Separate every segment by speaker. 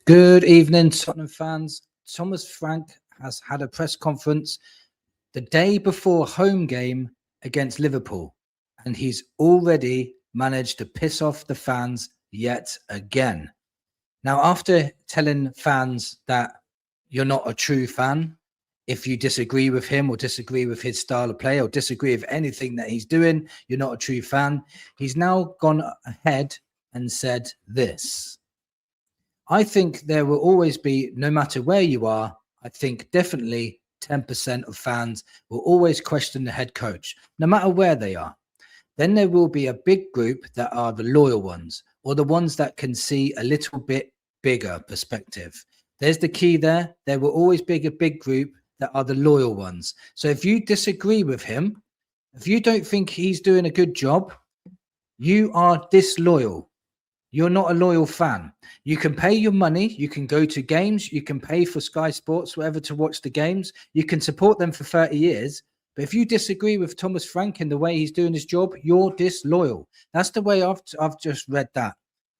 Speaker 1: Good evening, Tottenham fans. Thomas Frank has had a press conference the day before home game against Liverpool, and he's already managed to piss off the fans yet again. Now, after telling fans that you're not a true fan, if you disagree with him or disagree with his style of play or disagree with anything that he's doing, you're not a true fan. He's now gone ahead and said this. I think there will always be, no matter where you are, I think definitely 10% of fans will always question the head coach, no matter where they are. Then there will be a big group that are the loyal ones, or the ones that can see a little bit bigger perspective. There's the key there. There will always be a big group that are the loyal ones. So if you disagree with him, if you don't think he's doing a good job, you are disloyal. You're not a loyal fan. You can pay your money. You can go to games. You can pay for Sky Sports, whatever, to watch the games. You can support them for 30 years. But if you disagree with Thomas Frank and the way he's doing his job, you're disloyal. That's the way I've just read that.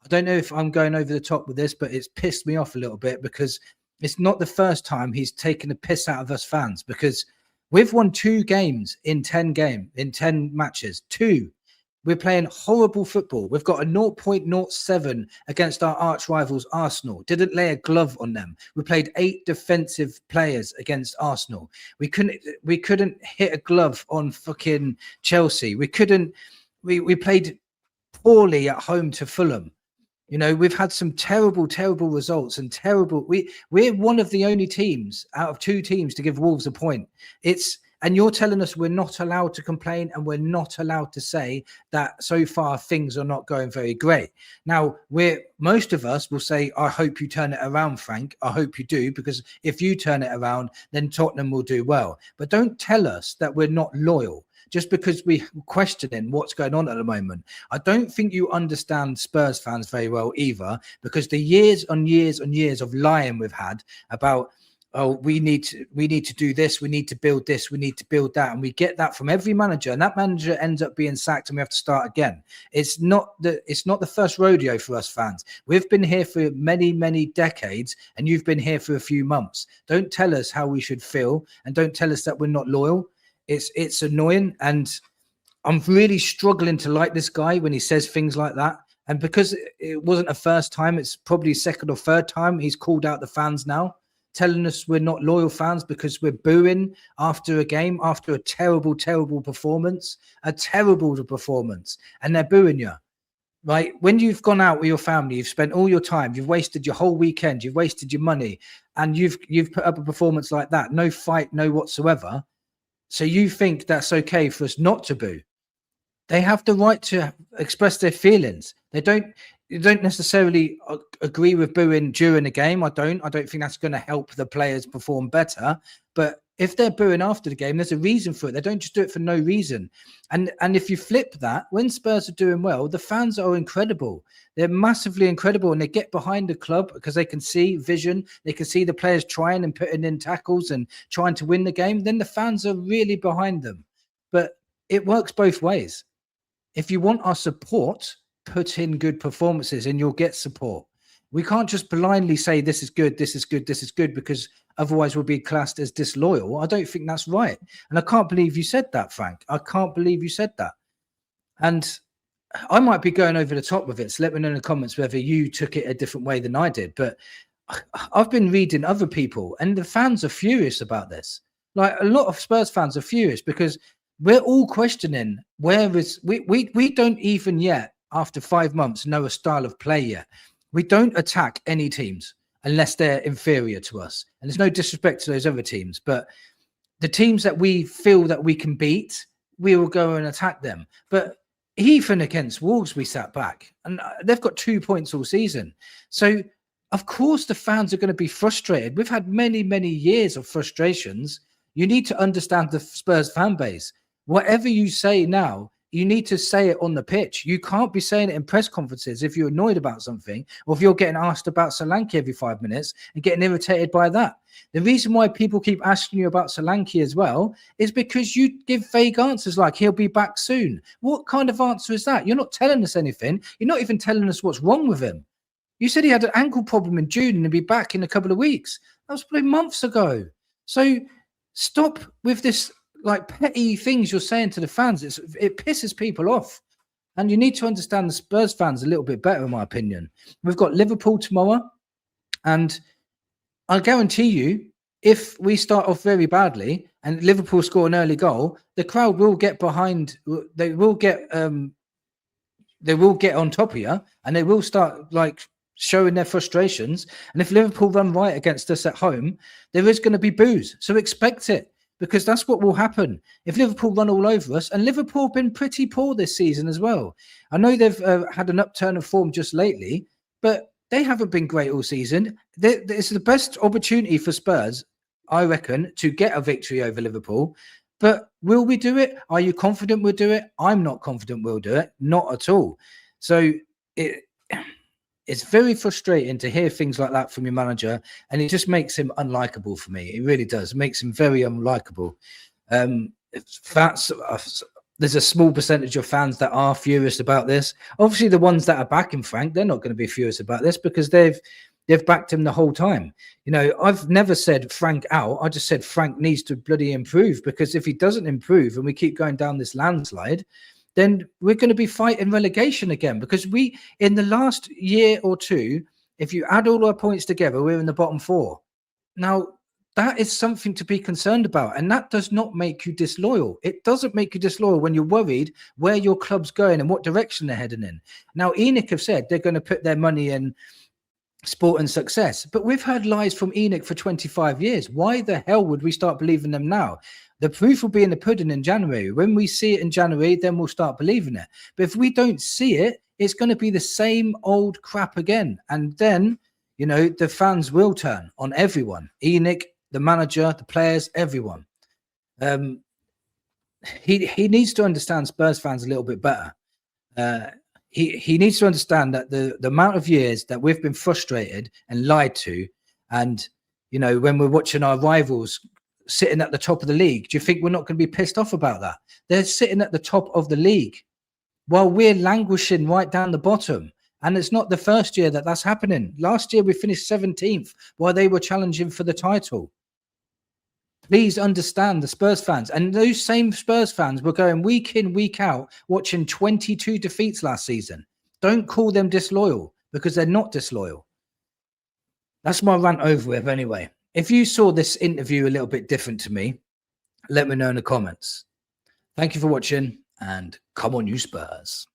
Speaker 1: I don't know if I'm going over the top with this, but it's pissed me off a little bit because it's not the first time he's taken the piss out of us fans, because we've won 2 games in 10 matches. 2. We're playing horrible football. We've got a 0.07 against our arch rivals, Arsenal. Didn't lay a glove on them. We played 8 defensive players against Arsenal. We couldn't hit a glove on fucking Chelsea. We played poorly at home to Fulham. You know, we've had some terrible results and we're one of the only teams out of 2 teams to give Wolves a point. And you're telling us we're not allowed to complain and we're not allowed to say that so far things are not going very great. Now, most of us will say, I hope you turn it around, Frank. I hope you do, because if you turn it around, then Tottenham will do well. But don't tell us that we're not loyal just because we're questioning what's going on at the moment. I don't think you understand Spurs fans very well either, because the years on years on years of lying we've had about, oh, we need to do this, we need to build this, we need to build that, and we get that from every manager, and that manager ends up being sacked and we have to start again. It's not the first rodeo for us fans. We've been here for many decades, and you've been here for a few months. Don't tell us how we should feel, and don't tell us that we're not loyal. It's annoying, and I'm really struggling to like this guy when he says things like that. And because it wasn't a first time, it's probably second or third time he's called out the fans now, telling us we're not loyal fans because we're booing after a game, after a terrible performance, and they're booing you. Right? When you've gone out with your family, you've spent all your time, you've wasted your whole weekend, you've wasted your money, and you've put up a performance like that, no fight, no whatsoever. So you think that's okay for us not to boo? They have the right to express their feelings. They don't necessarily agree with booing during the game. I don't think that's going to help the players perform better. But if they're booing after the game, there's a reason for it. They don't just do it for no reason. And if you flip that, when Spurs are doing well, the fans are incredible. They're massively incredible, and they get behind the club because they can see vision. They can see the players trying and putting in tackles and trying to win the game. Then the fans are really behind them. But it works both ways. If you want our support, put in good performances and you'll get support. We can't just blindly say this is good, this is good, this is good, because otherwise we'll be classed as disloyal. I don't think that's right. And I can't believe you said that, Frank. I can't believe you said that. And I might be going over the top with it. So let me know in the comments whether you took it a different way than I did. But I've been reading other people, and the fans are furious about this. Like, a lot of Spurs fans are furious because we're all questioning we don't even yet, after 5 months, know a style of play yet. We don't attack any teams unless they're inferior to us. And there's no disrespect to those other teams, but the teams that we feel that we can beat, we will go and attack them. But even against Wolves, we sat back, and they've got 2 points all season. So of course the fans are going to be frustrated. We've had many years of frustrations. You need to understand the Spurs fan base. Whatever you say now, you need to say it on the pitch. You can't be saying it in press conferences if you're annoyed about something, or if you're getting asked about Solanke every 5 minutes and getting irritated by that. The reason why people keep asking you about Solanke as well is because you give vague answers like he'll be back soon. What kind of answer is that? You're not telling us anything. You're not even telling us what's wrong with him. You said he had an ankle problem in June and he'll be back in a couple of weeks. That was probably months ago. So stop with this like petty things you're saying to the fans. It pisses people off. And you need to understand the Spurs fans a little bit better, in my opinion. We've got Liverpool tomorrow. And I guarantee you, if we start off very badly and Liverpool score an early goal, the crowd will get behind. They will get on top of you, and they will start like showing their frustrations. And if Liverpool run right against us at home, there is going to be boos. So expect it, because that's what will happen if Liverpool run all over us. And Liverpool have been pretty poor this season as well. I know they've had an upturn of form just lately, but they haven't been great all season. It's the best opportunity for Spurs, I reckon, to get a victory over Liverpool. But will we do it? Are you confident we'll do it? I'm not confident we'll do it. Not at all. So it's very frustrating to hear things like that from your manager, and it just makes him unlikable for me. It really does. It makes him very unlikable. There's a small percentage of fans that are furious about this. Obviously, the ones that are backing Frank, they're not going to be furious about this because they've backed him the whole time. You know, I've never said Frank out. I just said Frank needs to bloody improve, because if he doesn't improve and we keep going down this landslide, then we're going to be fighting relegation again, because we, in the last year or two, if you add all our points together, we're in the bottom 4. Now, that is something to be concerned about, and that does not make you disloyal. It doesn't make you disloyal when you're worried where your club's going and what direction they're heading in. Now, ENIC have said they're going to put their money in sport and success, but we've heard lies from ENIC for 25 years. Why the hell would we start believing them now? The proof will be in the pudding in January. When we see it in January, then we'll start believing it. But if we don't see it, it's going to be the same old crap again. And then, you know, the fans will turn on everyone. ENIC, the manager, the players, everyone. He needs to understand Spurs fans a little bit better. He needs to understand that the amount of years that we've been frustrated and lied to, and, you know, when we're watching our rivals sitting at the top of the league, do you think we're not going to be pissed off about that? They're sitting at the top of the league while we're languishing right down the bottom. And it's not the first year that that's happening. Last year, we finished 17th while they were challenging for the title. Please understand the Spurs fans. And those same Spurs fans were going week in, week out, watching 22 defeats last season. Don't call them disloyal, because they're not disloyal. That's my rant over with anyway. If you saw this interview a little bit different to me, let me know in the comments. Thank you for watching, and come on, you Spurs.